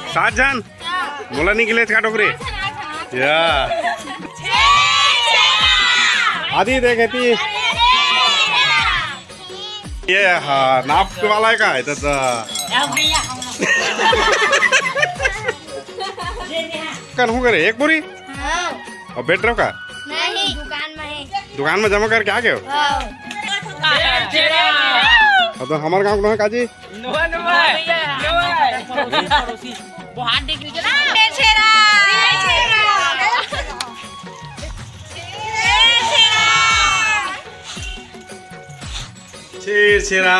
सात जण मुलांनी गेलेत का टोकरे या आधी दे ती ये हा नाप वाला आहे काय त्याचा कन हो करे एक बोरी और बैठ रहो का नहीं दुकान में जमा करके आ गए हो तो हमारे गाँव में काजी छेरा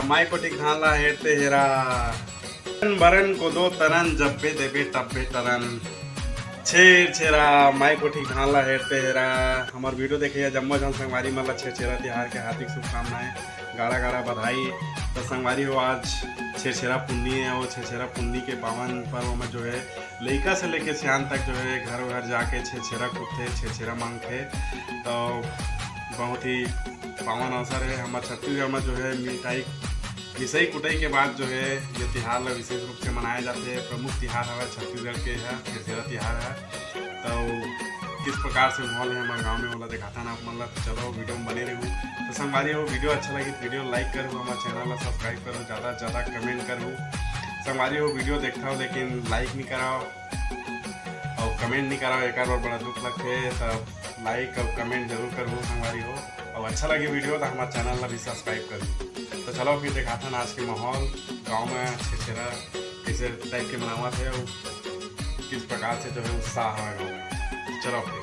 माई को टिक ढाला हेरते हेरा बरन को दो तरन जब बे देबे तब बे तरन छेरा माई को ठीक ढाला हेरते हेरा हमार वीडियो देखिए जम्मो जन संगवारी मतलब छेरा त्योहार के हार्दिक शुभकामनाएं गाड़ा गाड़ा बधाई। तो संगवारी हो आज छेरा पुन्नी है और छेरा पुन्नी के पावन पर्व में जो है लड़का से लेके सियान तक जो है घर घर जाके छेरा कूदते छेरा मांगते। तो बहुत ही पावन अवसर है हमारे छत्तीसगढ़ में जो है मिठाई मिसई कुटाई के बाद जो है ये त्यौहार विशेष रूप से मनाए जाते हैं। प्रमुख त्यौहार है छत्तीसगढ़ के है छेरा त्यौहार है। तो किस प्रकार से माहौल है हमारे गांव में वाला दिखाता ना मतलब तो चलो वीडियो में बने रहूँ। तो संगवारी हो वीडियो अच्छा लगी वीडियो लाइक करूँ हमारे चैनल को सब्सक्राइब करूँ ज़्यादा से ज़्यादा कमेंट करूँ। संगवारी हो वीडियो देखता हो लेकिन लाइक नहीं कराओ और कमेंट नहीं कराओ एक बार बड़ा दुख लगते है। तब लाइक और कमेंट जरूर करूँ संगवारी हो और अच्छा लगे वीडियो तो हमारे चैनल को भी सब्सक्राइब करूँ। तो चलो फिर दिखाता ना आज के माहौल गांव में छेरा कैसे टाइप के मनावा थे और किस प्रकार से जो है उत्साह है गाँव में। चलो फिर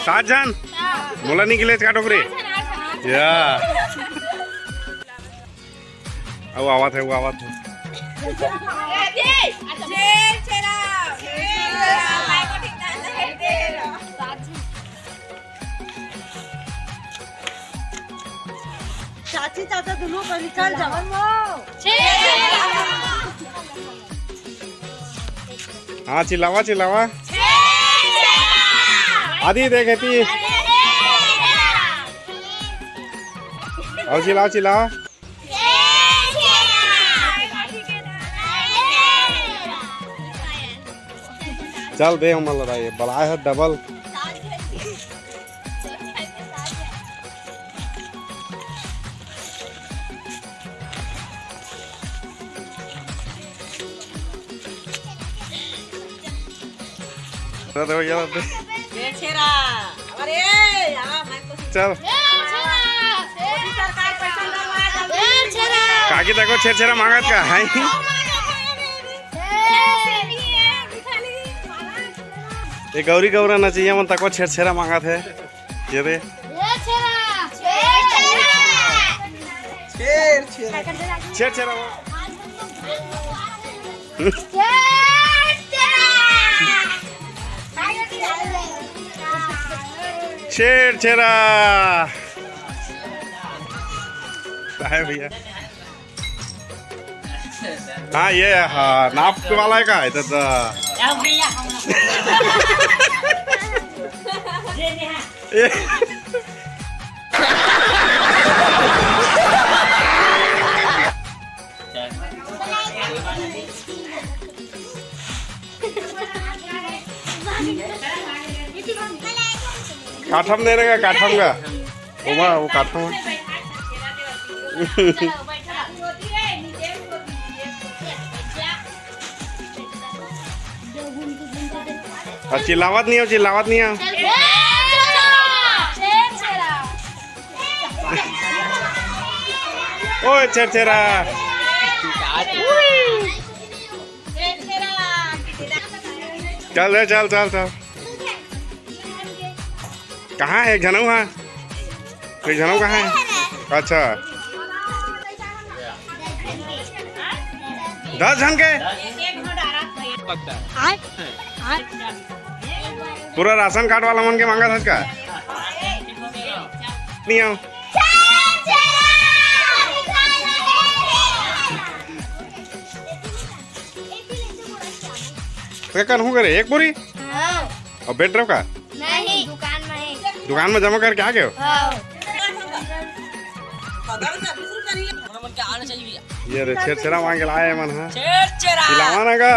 सात जण मुलांनी गेलेत का टोकरे या वो आवाज है वो आवाज है चाची चाचा दोनों पर निकल जाओ। हाँ चिल्लावा चिल्लावा आधी देखती और चिल्लाओ चिल्लाओ चल दे हम लड़ाई बड़ा है डबल चल काकी देखो छेरछेरा मांगत का है ये गौरी गौरा नचिया मन तको छेरछेरा मांगत है ये रे छेरछेरा छेरछेरा है भैया हाँ ये हाँ नाप वाला है का है तो काठम दे रहेगा काठम का वो काठम और चिल्लावत नहीं हो ओए छेरछेरा चल रे चल कहाँ है झनऊ है कोई झनऊ कहाँ है अच्छा 10 जन के पूरा राशन कार्ड वाला मन के मांगा था इसका नहीं आओ क्या कर करे एक पूरी और बेड ड्राइव का नहीं दुकान में जमा करके आ गए हो ये रे छेरछेरा मांग के लाए मन है खिलावा ना का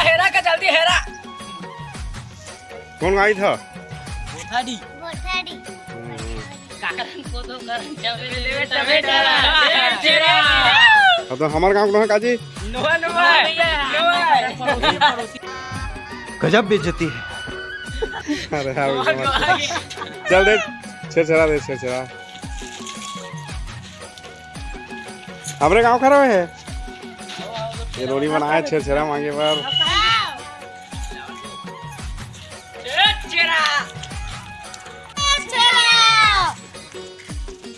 हेरा का जल्दी हेरा कौन आई था अब तो हमारे गांव में काजी गजब बेइज्जती है। अरे चल दे छेरछेरा हमारे गांव खड़ा है ये रोड़ी बनाया छेरछेरा मांगे पर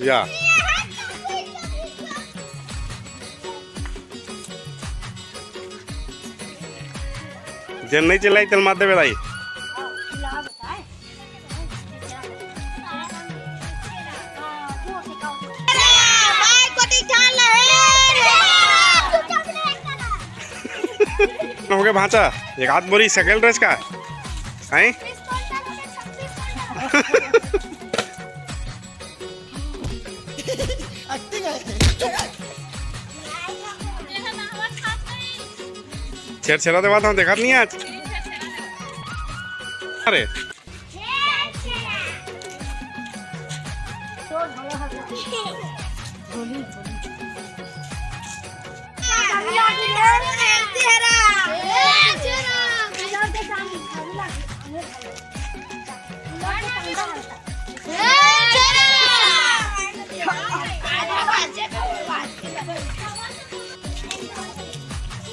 या जन नहीं चिल्लाई चल मार दे बेदाई हो गया भांचा एक हाथ बोरी सेकंड ड्रेस का हैं छेरछेरा दे बात हम देखा नहीं आज अरे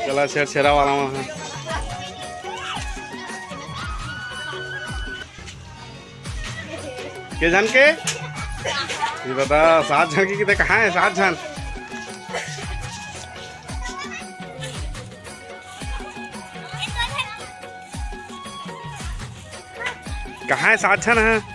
चला छेरछेरा वाला वहाँ के जन के ये बता 7 जन की कितने कहाँ है 7 जन कहाँ है 7 जन है